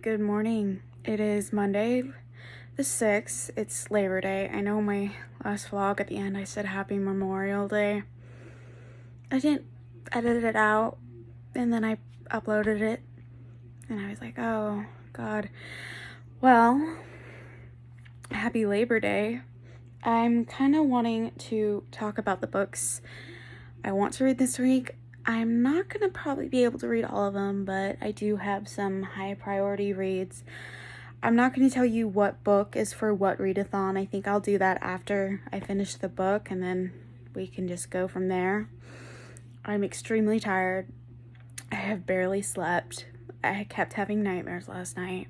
Good morning. It is Monday the 6th. It's Labor Day. I know my last vlog at the end I said Happy Memorial Day. I didn't edit it out and then I uploaded it and I was like, oh God. Well, Happy Labor Day. I'm kind of wanting to talk about the books I want to read this week. I'm not going to probably be able to read all of them, but I do have some high priority reads. I'm not going to tell you what book is for what readathon. I think I'll do that after I finish the book and then we can just go from there. I'm extremely tired. I have barely slept. I kept having nightmares last night.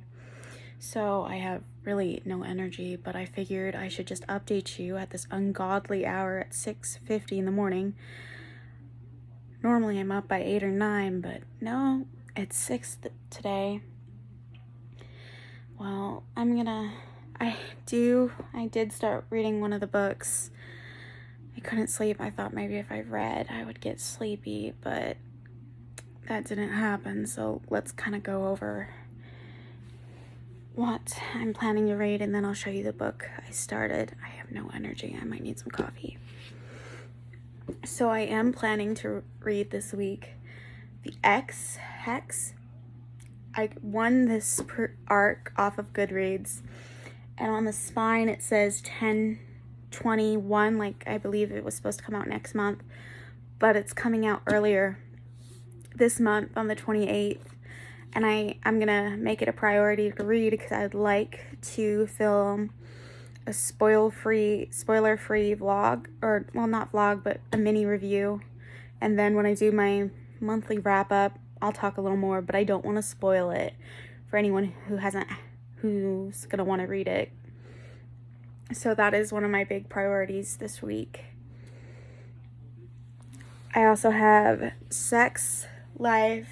So I have really no energy, but I figured I should just update you at this ungodly hour at 6:50 in the morning. Normally I'm up by 8 or 9, but no, it's 6 today. Well, I did start reading one of the books. I couldn't sleep. I thought maybe if I read, I would get sleepy, but that didn't happen. So let's kind of go over what I'm planning to read, and then I'll show you the book I started. I have no energy. I might need some coffee. So I am planning to read this week The Hex. I won this arc off of Goodreads, and on the spine it says 10/21, like I believe it was supposed to come out next month, but it's coming out earlier this month on the 28th, and I'm gonna make it a priority to read because I'd like to film a spoiler-free vlog, or well, not vlog, but a mini review. And then when I do my monthly wrap-up, I'll talk a little more, but I don't want to spoil it for anyone who's gonna want to read it. So that is one of my big priorities this week. I also have Sex, Life,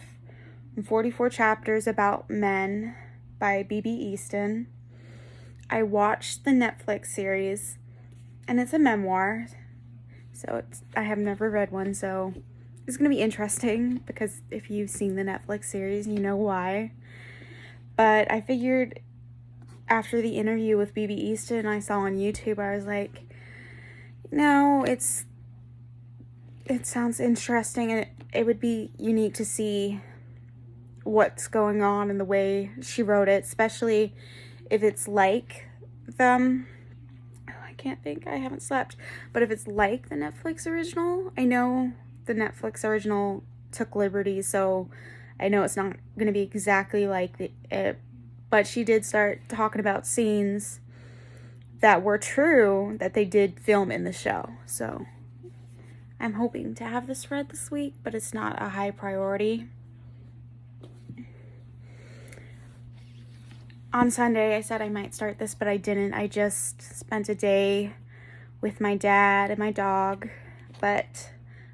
and 44 Chapters About Men by B.B. Easton. I watched the Netflix series, and it's a memoir, so I have never read one, so it's going to be interesting, because if you've seen the Netflix series, you know why. But I figured after the interview with B.B. Easton I saw on YouTube, I was like, no, it sounds interesting, and it would be unique to see what's going on in the way she wrote it, especially if it's like them. I can't think, I haven't slept, but if it's like the Netflix original, I know the Netflix original took liberties, so I know it's not going to be exactly like it, but she did start talking about scenes that were true that they did film in the show. So I'm hoping to have this read this week, but it's not a high priority. On Sunday, I said I might start this, but I didn't. I just spent a day with my dad and my dog. But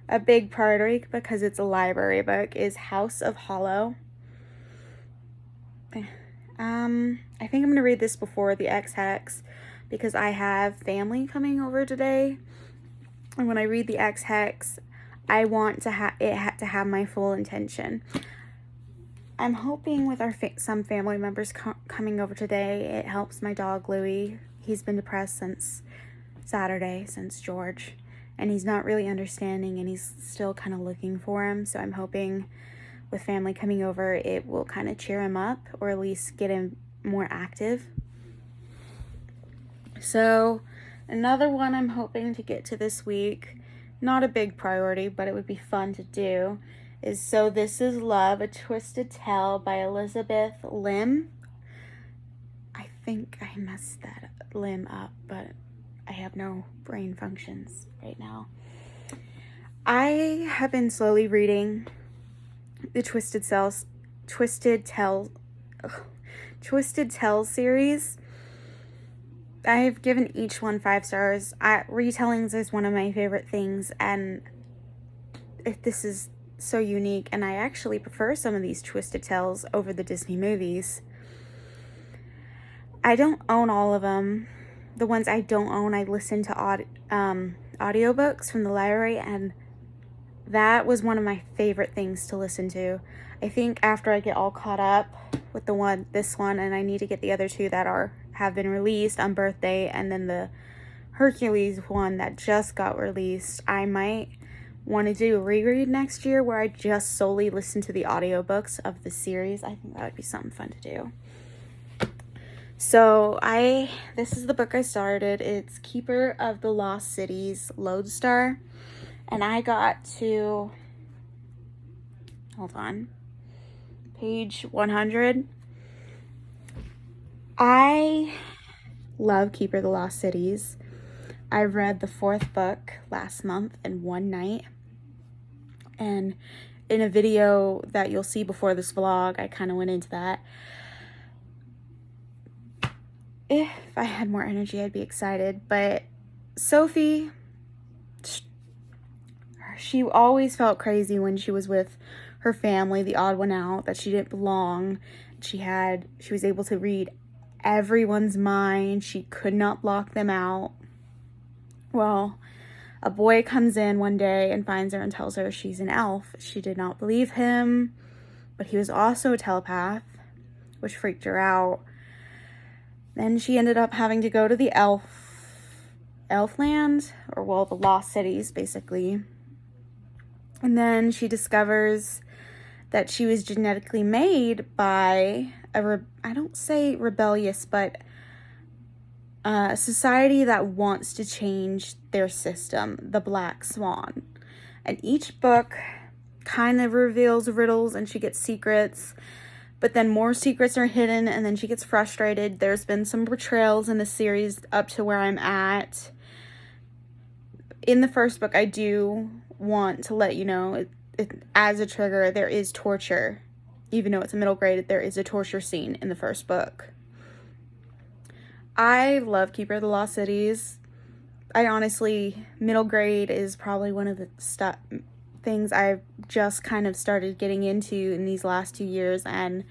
a big priority, because it's a library book, is House of Hollow. I think I'm going to read this before the Hex, because I have family coming over today. And when I read the Hex, I want to have my full attention. I'm hoping with some family members coming over today, it helps my dog Louie. He's been depressed since Saturday, since George, and he's not really understanding, and he's still kind of looking for him. So I'm hoping with family coming over, it will kind of cheer him up, or at least get him more active. So another one I'm hoping to get to this week, not a big priority, but it would be fun to do, is So This Is Love, A Twisted Tale by Elizabeth Lim. I think I messed that Lim up, but I have no brain functions right now. I have been slowly reading the Twisted Tales series. I've given each one 5 stars. Retellings is one of my favorite things, and this is so unique, and I actually prefer some of these Twisted Tales over the Disney movies. I don't own all of them. The ones I don't own, I listen to audiobooks from the library, and that was one of my favorite things to listen to. I think after I get all caught up with this one, and I need to get the other two that have been released on birthday, and then the Hercules one that just got released, I might want to do a reread next year where I just solely listen to the audiobooks of the series. I think that would be something fun to do. So this is the book I started. It's Keeper of the Lost Cities, Lodestar. And I got to, hold on, page 100. I love Keeper of the Lost Cities. I read the 4th book last month in one night. And in a video that you'll see before this vlog, I kind of went into that. If I had more energy, I'd be excited. But Sophie, she always felt crazy when she was with her family, the odd one out, that she didn't belong. She was able to read everyone's mind. She could not block them out. Well, a boy comes in one day and finds her and tells her she's an elf. She did not believe him, but he was also a telepath, which freaked her out. Then she ended up having to go to the Elfland, or well, the Lost Cities, basically. And then she discovers that she was genetically made by I don't say rebellious, but a society that wants to change their system, the Black Swan. And each book kind of reveals riddles and she gets secrets, but then more secrets are hidden and then she gets frustrated. There's been some betrayals in the series up to where I'm at. In the first book, I do want to let you know, as a trigger, there is torture. Even though it's a middle grade, there is a torture scene in the first book. I love Keeper of the Lost Cities. I honestly, middle grade is probably one of the things I've just kind of started getting into in these last 2 years, and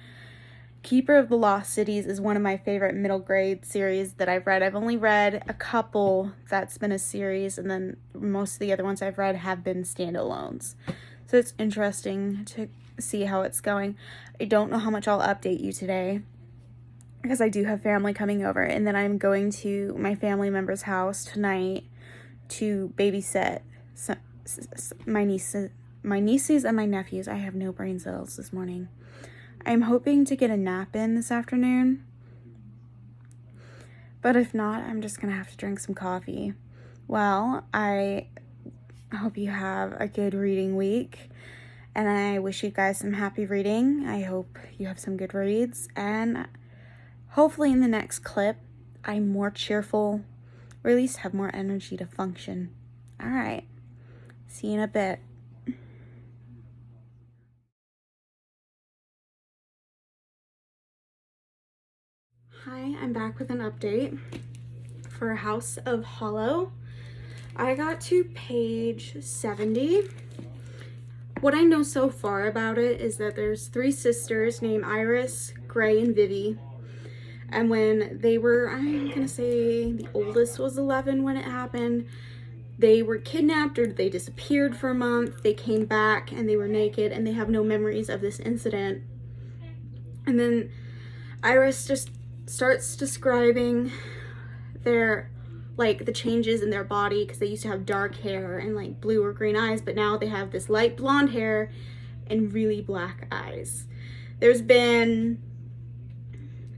Keeper of the Lost Cities is one of my favorite middle grade series that I've read. I've only read a couple that's been a series, and then most of the other ones I've read have been standalones. So it's interesting to see how it's going. I don't know how much I'll update you today, because I do have family coming over, and then I'm going to my family member's house tonight to babysit my nieces and my nephews. I have no brain cells this morning. I'm hoping to get a nap in this afternoon, but if not, I'm just gonna have to drink some coffee. Well, I hope you have a good reading week, and I wish you guys some happy reading. I hope you have some good reads, and hopefully in the next clip, I'm more cheerful, or at least have more energy to function. All right, see you in a bit. Hi, I'm back with an update for House of Hollow. I got to page 70. What I know so far about it is that there's 3 sisters named Iris, Gray, and Vivi. And when they were, I'm gonna say the oldest was 11 when it happened, they were kidnapped or they disappeared for a month. They came back and they were naked and they have no memories of this incident. And then Iris just starts describing the changes in their body, because they used to have dark hair and like blue or green eyes, but now they have this light blonde hair and really black eyes. There's been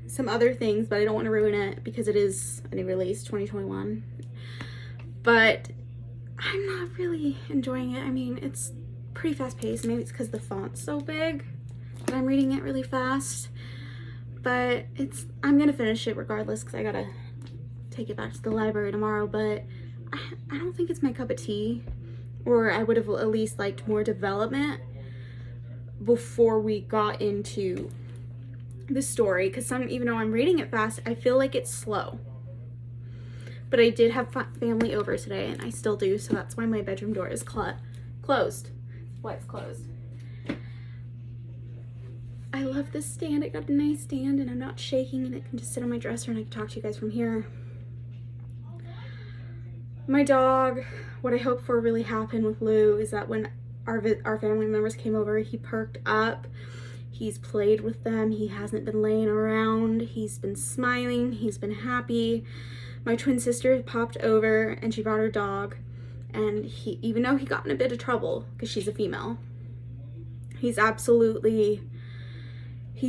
some other things, but I don't want to ruin it because it is a new release, 2021. But I'm not really enjoying it. I mean, it's pretty fast paced. Maybe it's because the font's so big that I'm reading it really fast. But I'm gonna finish it regardless because I gotta take it back to the library tomorrow. But I don't think it's my cup of tea, or I would have at least liked more development before we got into the story, because even though I'm reading it fast, I feel like it's slow. But I did have family over today, and I still do, so that's why my bedroom door is closed. That's why it's closed. I love this stand. I got a nice stand, and I'm not shaking, and it can just sit on my dresser, and I can talk to you guys from here. My dog, what I hope for really happened with Lou is that when our family members came over, he perked up. He's played with them. He hasn't been laying around. He's been smiling. He's been happy. My twin sister popped over and she brought her dog. And he, even though he got in a bit of trouble because she's a female, he's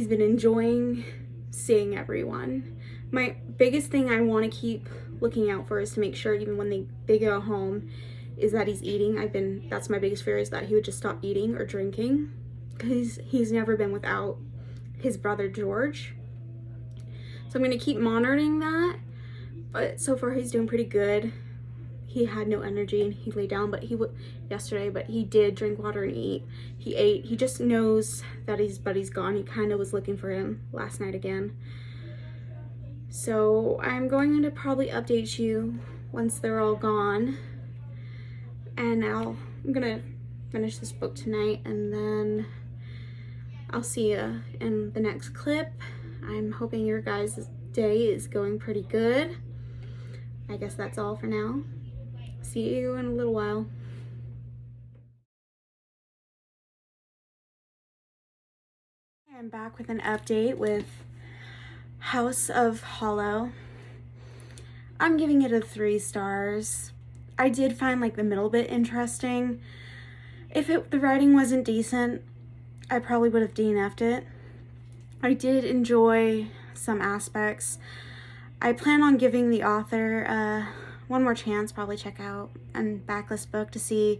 been enjoying seeing everyone. My biggest thing I want to keep looking out for is to make sure even when they go home is that he's eating. That's my biggest fear, is that he would just stop eating or drinking, because he's never been without his brother George. So I'm going to keep monitoring that, but so far he's doing pretty good. He had no energy and he lay down, but yesterday, but he did drink water and eat. He ate. He just knows that his buddy's gone. He kind of was looking for him last night again. So I'm going to probably update you once they're all gone, and I'm gonna finish this book tonight, and then I'll see you in the next clip. I'm hoping your guys' day is going pretty good. I guess that's all for now. See you in a little while. I'm back with an update with House of Hollow. I'm giving it a 3 stars. I did find like the middle bit interesting. If the writing wasn't decent, I probably would have DNF'd it. I did enjoy some aspects. I plan on giving the author one more chance, probably check out and back this book to see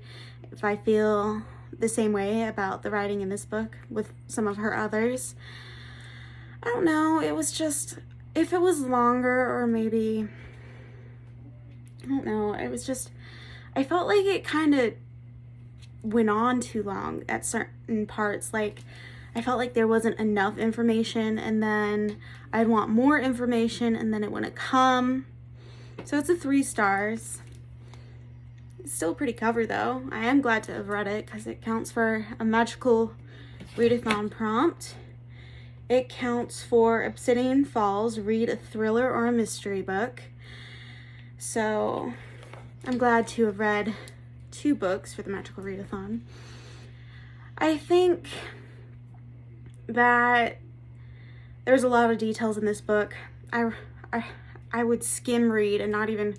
if I feel the same way about the writing in this book with some of her others. I don't know, it was just, if it was longer, or maybe, I don't know, it was just, I felt like it kind of went on too long at certain parts. Like, I felt like there wasn't enough information, and then I'd want more information, and then it wouldn't come. So it's a 3 stars. It's still pretty cover though. I am glad to have read it because it counts for a magical readathon prompt. It counts for Obsidian Falls, read a thriller or a mystery book. So I'm glad to have read 2 books for the magical readathon. I think that there's a lot of details in this book. I would skim read and not even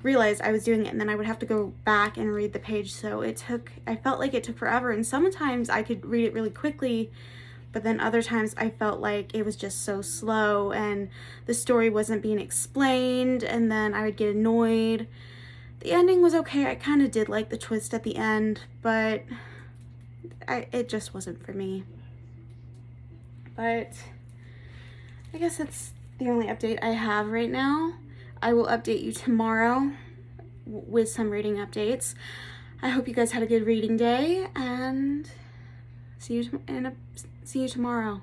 realize I was doing it, and then I would have to go back and read the page. So I felt like it took forever, and sometimes I could read it really quickly, but then other times I felt like it was just so slow and the story wasn't being explained, and then I would get annoyed. The ending was okay. I kind of did like the twist at the end, but it just wasn't for me. But I guess that's the only update I have right now. I will update you tomorrow with some reading updates. I hope you guys had a good reading day, and see you tomorrow.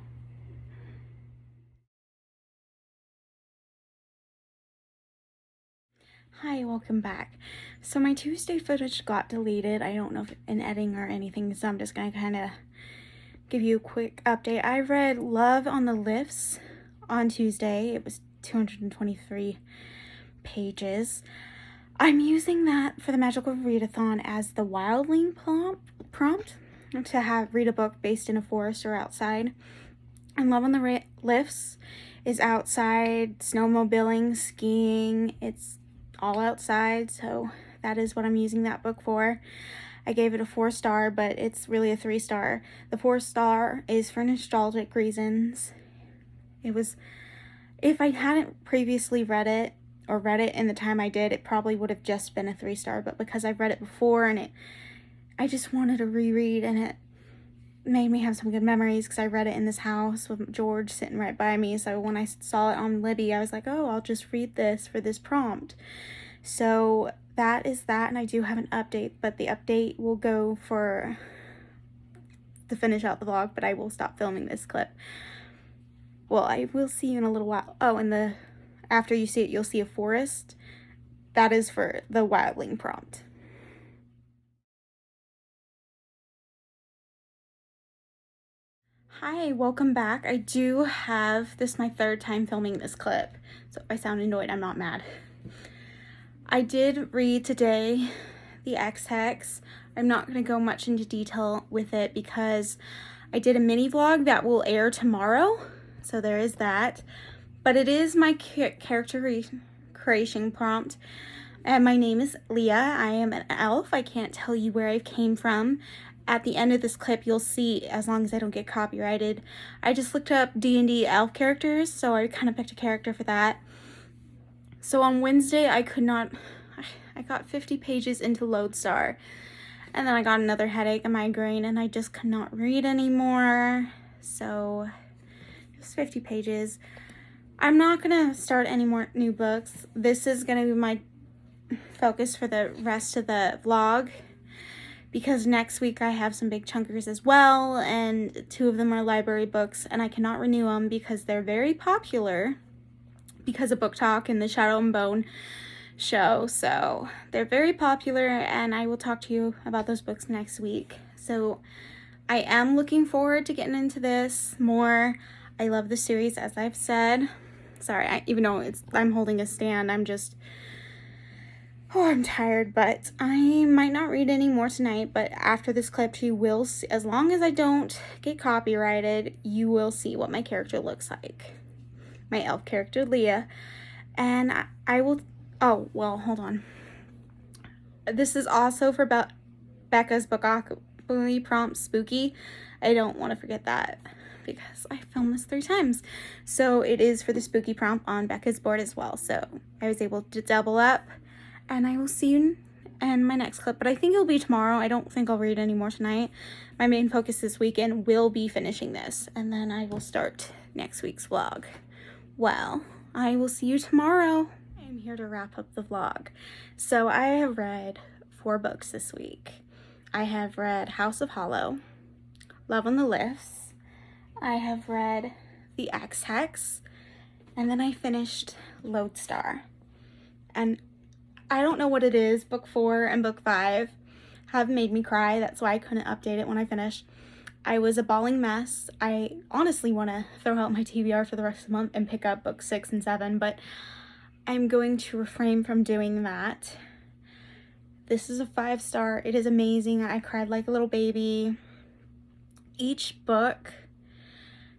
Hi, welcome back. So my Tuesday footage got deleted. I don't know if in editing or anything, so I'm just gonna kind of give you a quick update. I read Love on the Lifts on Tuesday. It was 223 pages. I'm using that for the magical readathon as the wildling prompt to read a book based in a forest or outside. And Love on the Lifts is outside, snowmobiling, skiing. It's all outside, so that is what I'm using that book for. I gave it a 4 star, but it's really a 3 star. The 4 star is for nostalgic reasons. It was, if I hadn't previously read it in the time I did, it probably would have just been a 3 star, but because I've read it before and I just wanted to reread, and it made me have some good memories because I read it in this house with George sitting right by me. So when I saw it on Libby, I was like, oh, I'll just read this for this prompt. So that is that, and I do have an update, but the update will go to finish out the vlog, but I will stop filming this clip. Well, I will see you in a little while. Oh, and after you see it, you'll see a forest. That is for the wildling prompt. Hi, welcome back. I do have this my 3rd time filming this clip, so if I sound annoyed, I'm not mad. I did read today the X-Hex. I'm not going to go much into detail with it because I did a mini vlog that will air tomorrow, so there is that. But it is my character creation prompt, and my name is Leah. I am an elf. I can't tell you where I came from. At the end of this clip, you'll see, as long as I don't get copyrighted, I just looked up D&D elf characters, so I kind of picked a character for that. So on Wednesday, I got 50 pages into Lodestar, and then I got another headache, a migraine, and I just could not read anymore. So just 50 pages. I'm not gonna start any more new books. This is gonna be my focus for the rest of the vlog, because next week I have some big chunkers as well, and 2 of them are library books, and I cannot renew them because they're very popular because of Book Talk and the Shadow and Bone show. So they're very popular, and I will talk to you about those books next week. So I am looking forward to getting into this more. I love the series, as I've said. Sorry, even though I'm holding a stand, I'm tired, but I might not read any more tonight. But after this clip, you will see, as long as I don't get copyrighted, you will see what my character looks like. My elf character, Leah. And I will, oh, well, hold on. This is also for Becca's Bookocracy prompt, Spooky. I don't want to forget that, because I filmed this 3 times. So it is for the spooky prompt on Becca's board as well. So I was able to double up, and I will see you in my next clip. But I think it'll be tomorrow. I don't think I'll read any more tonight. My main focus this weekend will be finishing this, and then I will start next week's vlog. Well, I will see you tomorrow. I'm here to wrap up the vlog. So I have read 4 books this week. I have read House of Hollow, Love on the Lifts, I have read The Axe Hex, and then I finished Lodestar. And I don't know what it is, book 4 and book 5 have made me cry. That's why I couldn't update it when I finished. I was a bawling mess. I honestly want to throw out my TBR for the rest of the month and pick up book 6 and 7, but I'm going to refrain from doing that. This is a 5-star. It is amazing. I cried like a little baby. Each book,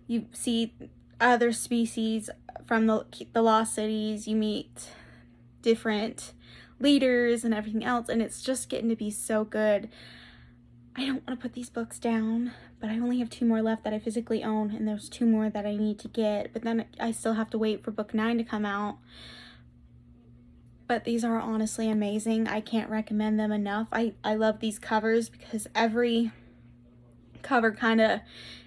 you see other species from the lost cities. You meet different leaders and everything else, and it's just getting to be so good. I don't want to put these books down, but I only have 2 more left that I physically own, and there's 2 more that I need to get, but then I still have to wait for book 9 to come out. But these are honestly amazing. I can't recommend them enough. I love these covers because every cover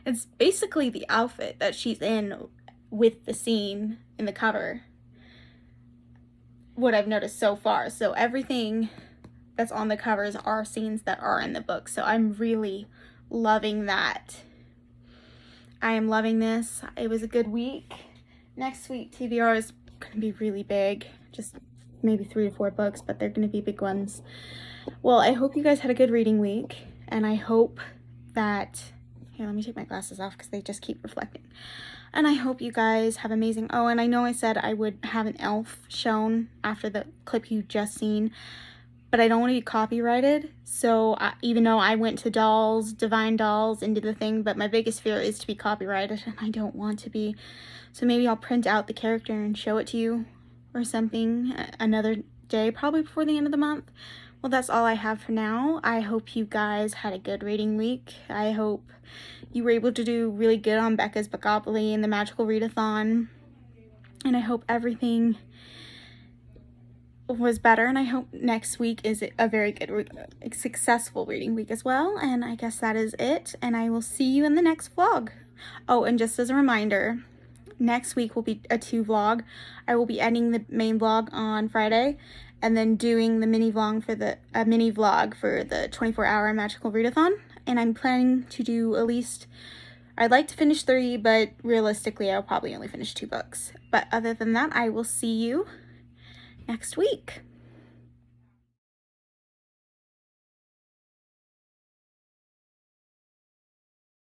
it's basically the outfit that she's in with the scene in the cover, what I've noticed so far. So everything that's on the covers are scenes that are in the book. So I'm really loving that. I am loving this. It was a good week. Next week TBR is going to be really big. Just maybe 3 to 4 books, but they're going to be big ones. Well, I hope you guys had a good reading week, and I hope that, here, let me take my glasses off because they just keep reflecting. And I hope you guys have amazing, oh, and I know I said I would have an elf shown after the clip you just seen, but I don't want to be copyrighted. So even though I went to dolls, divine dolls, and did the thing, but my biggest fear is to be copyrighted, and I don't want to be. So maybe I'll print out the character and show it to you or something another day, probably before the end of the month. Well, that's all I have for now. I hope you guys had a good reading week. I hope you were able to do really good on Becca's Bookocracy and the magical readathon. And I hope everything was better. And I hope next week is a very good, successful reading week as well. And I guess that is it. And I will see you in the next vlog. Oh, and just as a reminder, next week will be a 2 vlog. I will be ending the main vlog on Friday, and then doing the mini vlog for the 24-hour magical readathon. And I'm planning to do at least, I'd like to finish 3, but realistically I'll probably only finish 2 books. But other than that, I will see you next week.